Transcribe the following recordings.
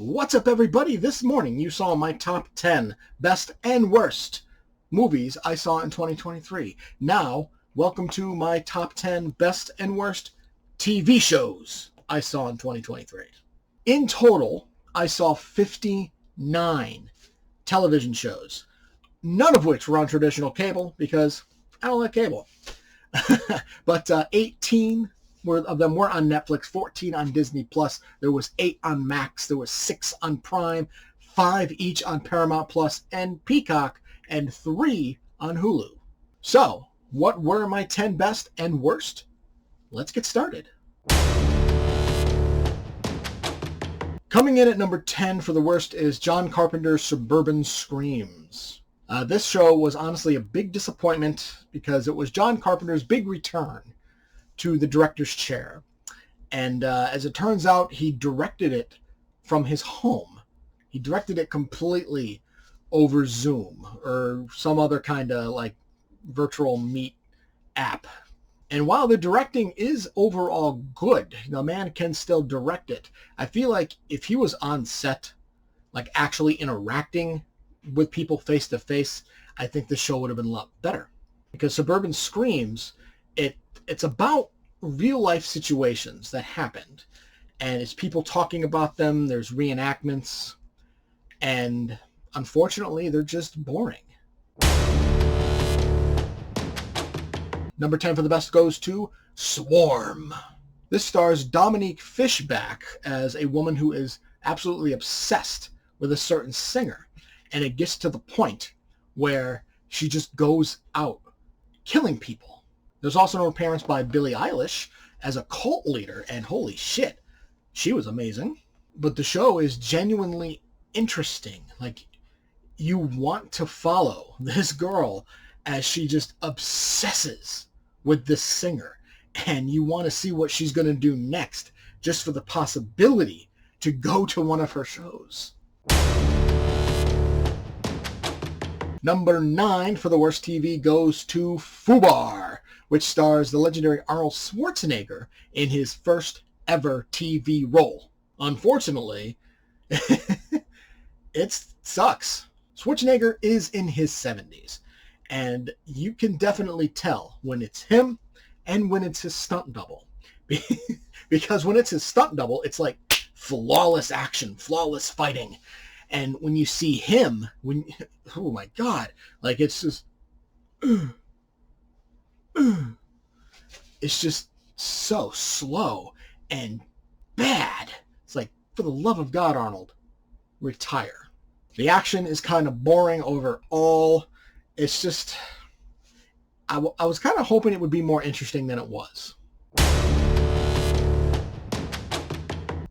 What's up, everybody? This morning you saw my top 10 best and worst movies I saw in 2023. Now, welcome to my top 10 best and worst TV shows I saw in 2023. In total, I saw 59 television shows, none of which were on traditional cable because I don't like cable. But 18 of them were on Netflix, 14 on Disney+. There was 8 on Max. There was 6 on Prime, 5 each on Paramount+ and Peacock, and 3 on Hulu. So, what were my 10 best and worst? Let's get started. Coming in at number 10 for the worst is John Carpenter's Suburban Screams. This show was honestly a big disappointment because it was John Carpenter's big return to the director's chair. And as it turns out, he directed it from his home. He directed it completely over Zoom or some other kind of like virtual meet app. And while the directing is overall good, the man can still direct it. I feel like if he was on set, like actually interacting with people face to face, I think the show would have been a lot better. Because Suburban Screams, it's about real life situations that happened, and it's people talking about them. There's reenactments, and unfortunately they're just boring. Number 10 for the best goes to Swarm. This stars Dominique Fishback as a woman who is absolutely obsessed with a certain singer, and it gets to the point where she just goes out killing people. There's also an appearance by Billie Eilish as a cult leader, and holy shit, she was amazing. But the show is genuinely interesting. Like, you want to follow this girl as she just obsesses with this singer, and you want to see what she's going to do next just for the possibility to go to one of her shows. Number 9 for the worst TV goes to Fubar, which stars the legendary Arnold Schwarzenegger in his first ever TV role. Unfortunately, it sucks. Schwarzenegger is in his 70s, and you can definitely tell when it's him and when it's his stunt double. Because when it's his stunt double, it's like flawless action, flawless fighting. And when you see him, oh my God, like it's just, it's just so slow and bad. It's like, for the love of God, Arnold, retire. The action is kind of boring overall. It's just, I was kind of hoping it would be more interesting than it was.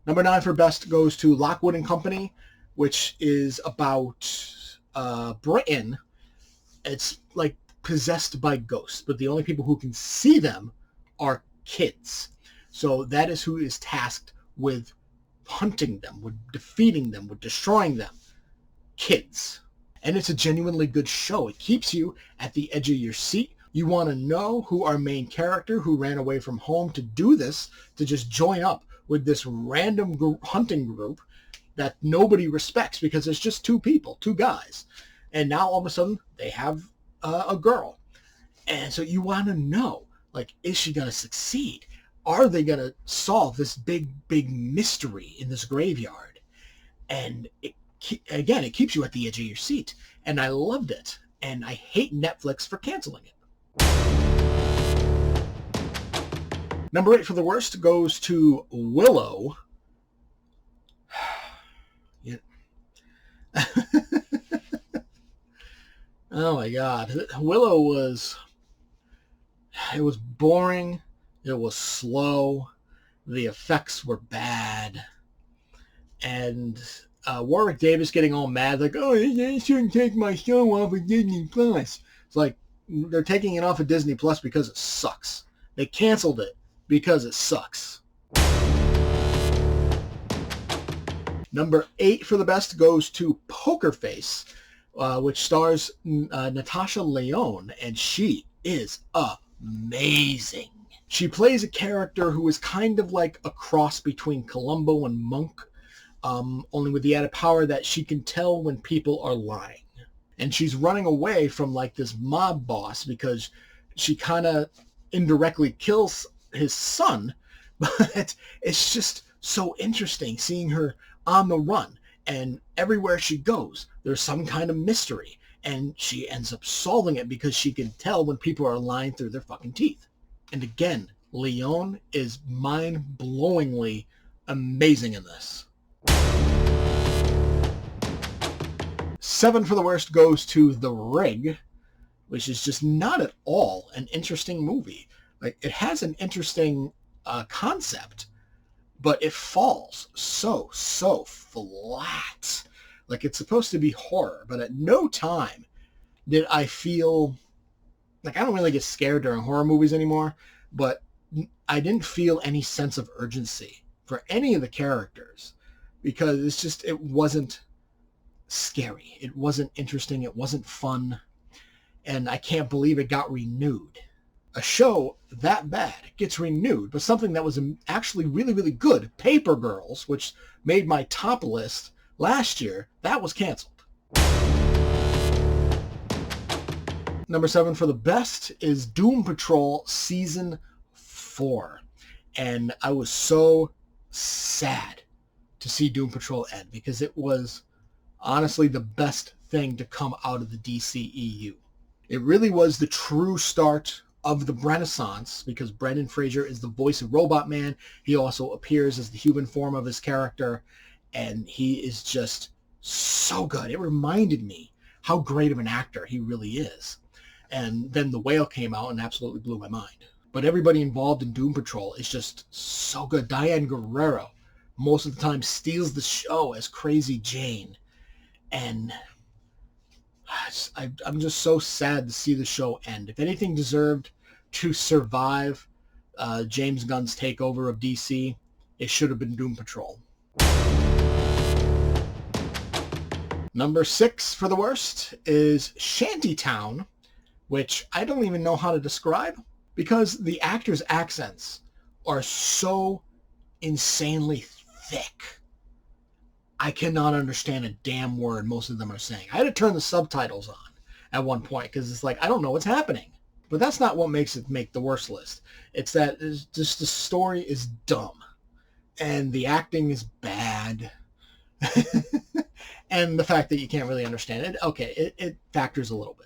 Number 9 for best goes to Lockwood and Company, which is about Britain. It's like possessed by ghosts, but the only people who can see them are kids. So that is who is tasked with hunting them, with defeating them, with destroying them. Kids. And it's a genuinely good show. It keeps you at the edge of your seat. You want to know who our main character, who ran away from home to do this, to just join up with this random hunting group that nobody respects because it's just 2 people, 2 guys. And now all of a sudden they have a girl. And so you want to know, like, is she going to succeed? Are they going to solve this big, big mystery in this graveyard? And it keeps you at the edge of your seat. And I loved it. And I hate Netflix for canceling it. Number 8 for the worst goes to Willow. Oh my God. Willow was boring. It was slow. The effects were bad. And Warwick Davis getting all mad, like, oh, they shouldn't take my show off of Disney Plus. It's like, they're taking it off of Disney Plus because it sucks. They canceled it because it sucks. Number 8 for the best goes to Pokerface, which stars Natasha Lyonne, and she is amazing. She plays a character who is kind of like a cross between Columbo and Monk, only with the added power that she can tell when people are lying. And she's running away from like this mob boss because she kind of indirectly kills his son. But it's just so interesting seeing her on the run, and everywhere she goes there's some kind of mystery, and she ends up solving it because she can tell when people are lying through their fucking teeth. And again, Leon is mind-blowingly amazing in this. 7 for the worst goes to The Rig, which is just not at all an interesting movie. Like, it has an interesting concept, but it falls so flat. Like, it's supposed to be horror, but at no time did I feel like, I don't really get scared during horror movies anymore, but I didn't feel any sense of urgency for any of the characters, because it's just, it wasn't scary. It wasn't interesting. It wasn't fun. And I can't believe it got renewed. A show that bad gets renewed, but something that was actually really good, Paper Girls, which made my top list last year, that was canceled. Number 7 for the best is Doom Patrol Season 4. And I was so sad to see Doom Patrol end, because it was honestly the best thing to come out of the DCEU. It really was the true start of the Renaissance, because Brendan Fraser is the voice of Robot Man. He also appears as the human form of his character, and he is just so good. It reminded me how great of an actor he really is. And then The Whale came out and absolutely blew my mind. But everybody involved in Doom Patrol is just so good. Diane Guerrero most of the time steals the show as Crazy Jane. And I'm just so sad to see the show end. If anything deserved to survive James Gunn's takeover of DC, it should have been Doom Patrol. Number 6 for the worst is Shantytown, which I don't even know how to describe, because the actors' accents are so insanely thick. I cannot understand a damn word most of them are saying. I had to turn the subtitles on at one point, because it's like, I don't know what's happening. But that's not what makes it make the worst list. It's that it's just the story is dumb, and the acting is bad, and the fact that you can't really understand it, okay, it factors a little bit.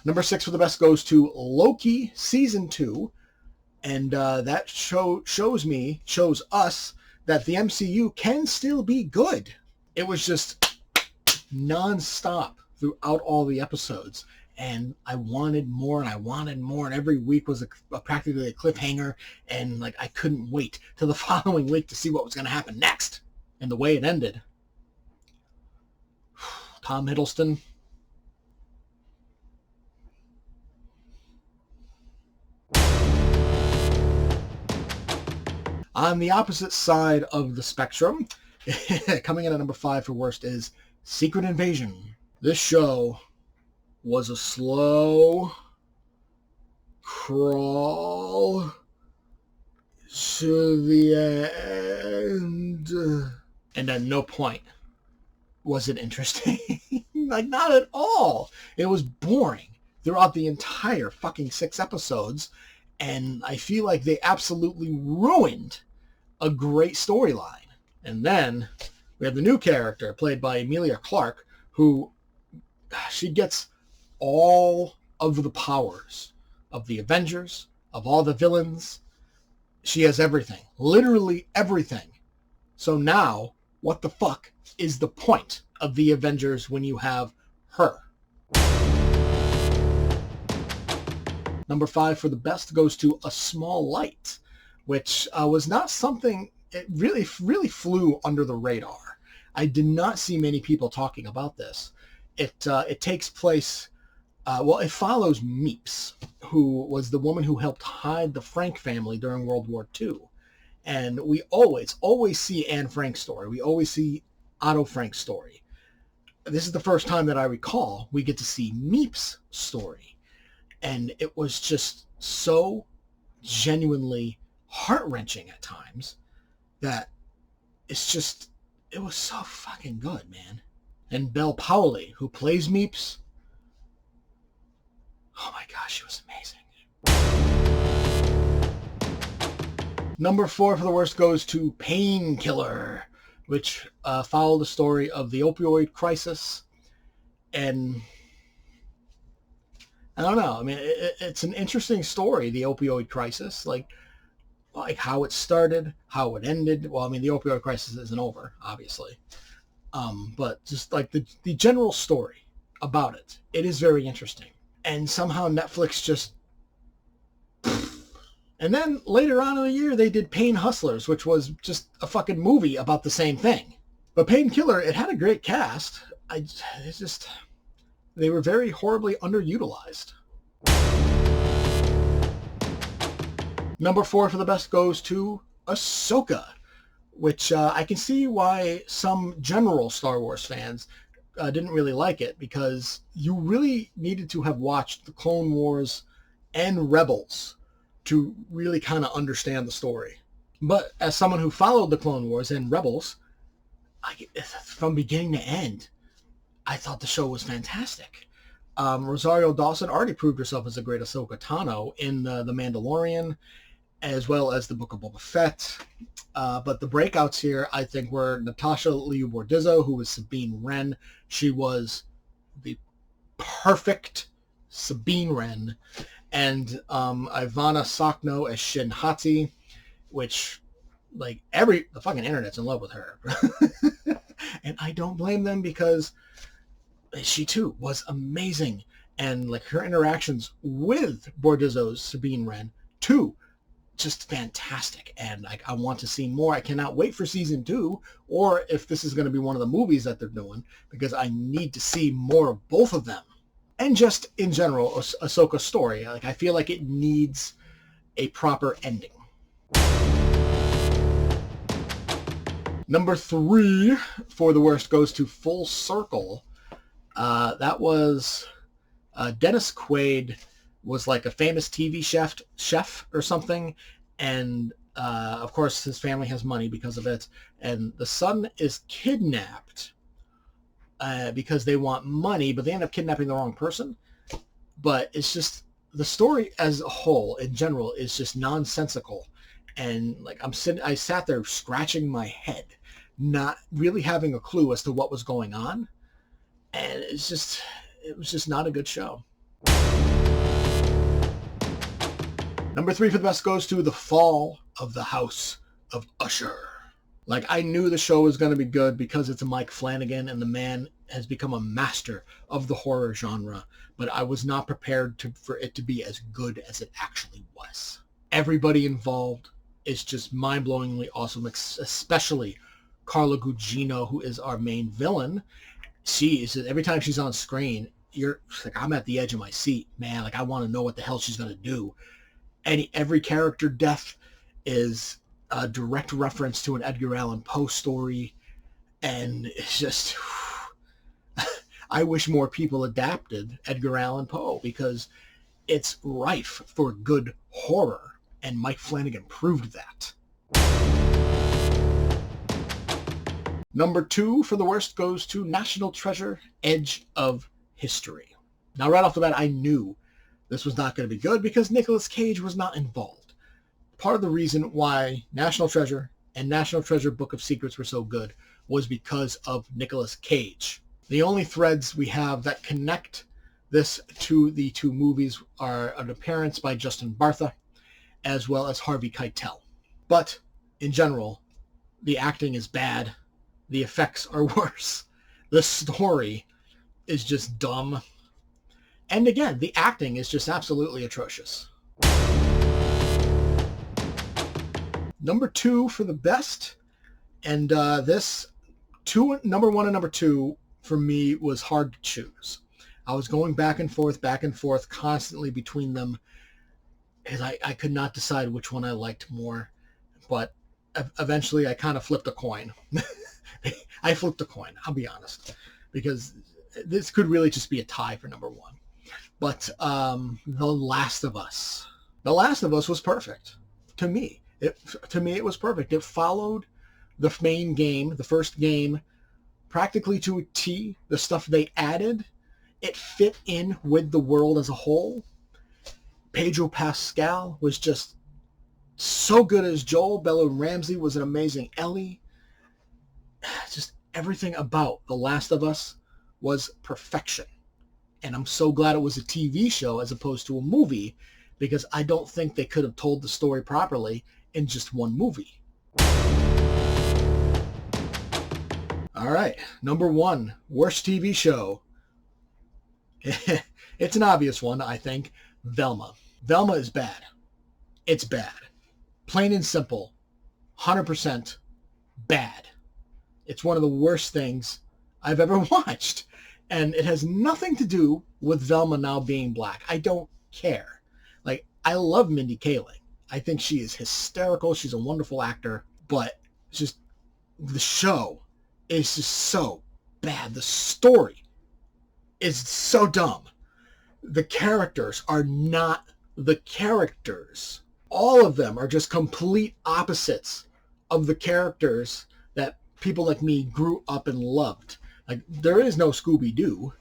Number 6 for the best goes to Loki Season 2. And that shows us that the MCU can still be good. It was just non-stop throughout all the episodes. And I wanted more, and I wanted more. And every week was practically a cliffhanger. And like, I couldn't wait till the following week to see what was going to happen next. And the way it ended. Tom Hiddleston. On the opposite side of the spectrum, coming in at number 5 for worst, is Secret Invasion. This show was a slow crawl to the end. And at no point was it interesting. Like, not at all. It was boring throughout the entire fucking 6 episodes. And I feel like they absolutely ruined a great storyline. And then we have the new character played by Emilia Clarke, who she gets all of the powers of the Avengers, of all the villains. She has everything, literally everything. So now, what the fuck is the point of the Avengers when you have her? Number 5 for the best goes to A Small Light, which was not something, it really flew under the radar. I did not see many people talking about this. It takes place, it follows Meeps, who was the woman who helped hide the Frank family during World War II. And we always see Anne Frank's story. We always see Otto Frank's story. This is the first time that I recall we get to see Meeps' story. And it was just so genuinely heart-wrenching at times. that it's just, it was so fucking good, man. And Belle Powley, who plays Meeps, oh my gosh, she was amazing. Number 4 for the worst goes to Painkiller, which followed the story of the opioid crisis. And I don't know. I mean, it's an interesting story, the opioid crisis, like how it started, how it ended. Well, I mean, the opioid crisis isn't over, obviously. But just like the general story about it, it is very interesting. And somehow Netflix just... And then later on in the year, they did Pain Hustlers, which was just a fucking movie about the same thing. But Painkiller, it had a great cast. They were very horribly underutilized. Number 4 for the best goes to Ahsoka, which I can see why some general Star Wars fans didn't really like it, because you really needed to have watched the Clone Wars and Rebels to really kind of understand the story. But as someone who followed the Clone Wars and Rebels, from beginning to end, I thought the show was fantastic. Rosario Dawson already proved herself as a great Ahsoka Tano in The Mandalorian, as well as the Book of Boba Fett. But the breakouts here, I think, were Natasha Liu Bordizzo, who was Sabine Wren. She was the perfect Sabine Wren. And Ivana Sakno as Shin Hati, which, like, the fucking internet's in love with her. And I don't blame them, because she too was amazing. And like her interactions with Bordizzo's Sabine Wren too, just fantastic. And I want to see more. I cannot wait for season 2, or if this is going to be one of the movies that they're doing, because I need to see more of both of them. And just in general, Ahsoka's story, like, I feel like it needs a proper ending. Number 3 for the worst goes to Full Circle. That was Dennis Quaid was like a famous TV chef or something, and of course his family has money because of it, and the son is kidnapped because they want money, but they end up kidnapping the wrong person. But it's just, the story as a whole in general is just nonsensical, and like I sat there scratching my head, not really having a clue as to what was going on, and it was just not a good show. Number 3 for the best goes to The Fall of the House of Usher. Like, I knew the show was going to be good because it's a Mike Flanagan, and the man has become a master of the horror genre, but I was not prepared for it to be as good as it actually was. Everybody involved is just mind-blowingly awesome, especially Carla Gugino, who is our main villain. Every time she's on screen, I'm at the edge of my seat, man. Like, I want to know what the hell she's going to do. Every character death is a direct reference to an Edgar Allan Poe story, and it's just, I wish more people adapted Edgar Allan Poe, because it's rife for good horror, and Mike Flanagan proved that. Number 2 for the worst goes to National Treasure: Edge of History. Now, right off the bat, I knew this was not going to be good because Nicolas Cage was not involved. Part of the reason why National Treasure and National Treasure Book of Secrets were so good was because of Nicolas Cage. The only threads we have that connect this to the 2 movies are an appearance by Justin Bartha, as well as Harvey Keitel. But in general, the acting is bad. The effects are worse. The story is just dumb. And again, the acting is just absolutely atrocious. Number 2 for the best, and number 1 and number 2 for me was hard to choose. I was going back and forth constantly between them, and I could not decide which one I liked more. But eventually I kind of flipped a coin. I flipped a coin, I'll be honest, because this could really just be a tie for number 1. But The Last of Us. The Last of Us was perfect. To me, it was perfect. It followed the main game, the first game, practically to a T. The stuff they added, it fit in with the world as a whole. Pedro Pascal was just so good as Joel. Bella Ramsey was an amazing Ellie. Just everything about The Last of Us was perfection. And I'm so glad it was a TV show as opposed to a movie, because I don't think they could have told the story properly in just one movie. All right, number 1, worst TV show. It's an obvious one, I think. Velma. Velma is bad. It's bad. Plain and simple. 100% bad. It's one of the worst things I've ever watched. And it has nothing to do with Velma now being black. I don't care. Like, I love Mindy Kaling. I think she is hysterical. She's a wonderful actor. But it's just, the show is just so bad. The story is so dumb. The characters are not the characters. All of them are just complete opposites of the characters that people like me grew up and loved. Like, there is no Scooby-Doo,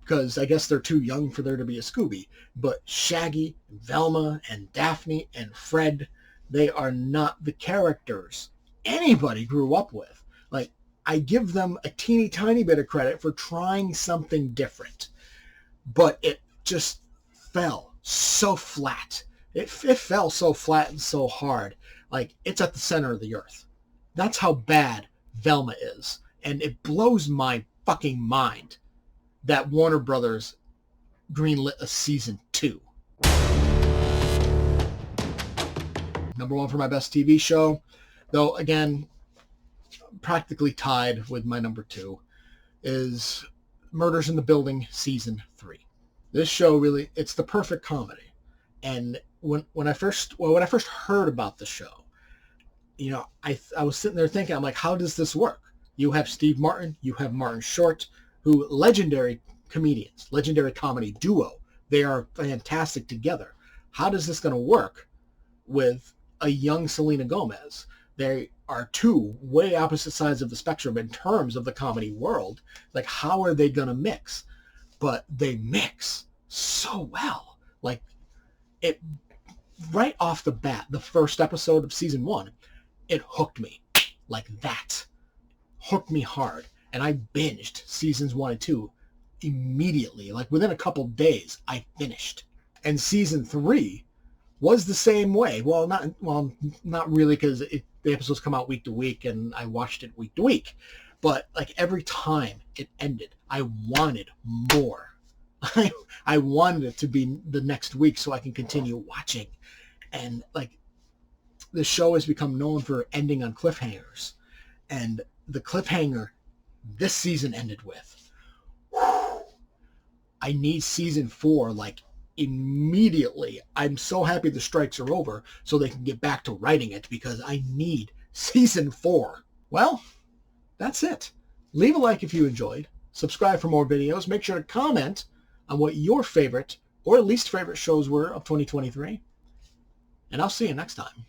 because I guess they're too young for there to be a Scooby. But Shaggy, Velma, and Daphne, and Fred, they are not the characters anybody grew up with. Like, I give them a teeny tiny bit of credit for trying something different. But it just fell so flat. It fell so flat and so hard. Like, it's at the center of the earth. That's how bad Velma is. And it blows my fucking mind that Warner Brothers greenlit a season 2. Number 1 for my best TV show, though, again, practically tied with my number 2, is Murders in the Building Season 3. This show really, it's the perfect comedy. And when I first heard about the show, you know, I was sitting there thinking, I'm like, how does this work? You have Steve Martin, you have Martin Short, who legendary comedians, legendary comedy duo. They are fantastic together. How does this going to work with a young Selena Gomez? They are two way opposite sides of the spectrum in terms of the comedy world. Like, how are they going to mix? But they mix so well. Like, it right off the bat, the first episode of season 1, it hooked me like that. Hooked me hard. And I binged seasons 1 and 2 immediately. Like, within a couple days, I finished. And season 3 was the same way. Well, not really, because the episodes come out week to week, and I watched it week to week. But, like, every time it ended, I wanted more. I wanted it to be the next week so I can continue watching. And, like, the show has become known for ending on cliffhangers. And the cliffhanger this season ended with, I need season 4, like, immediately. I'm so happy the strikes are over so they can get back to writing it, because I need season 4. Well, that's it. Leave a like if you enjoyed. Subscribe for more videos. Make sure to comment on what your favorite or least favorite shows were of 2023. And I'll see you next time.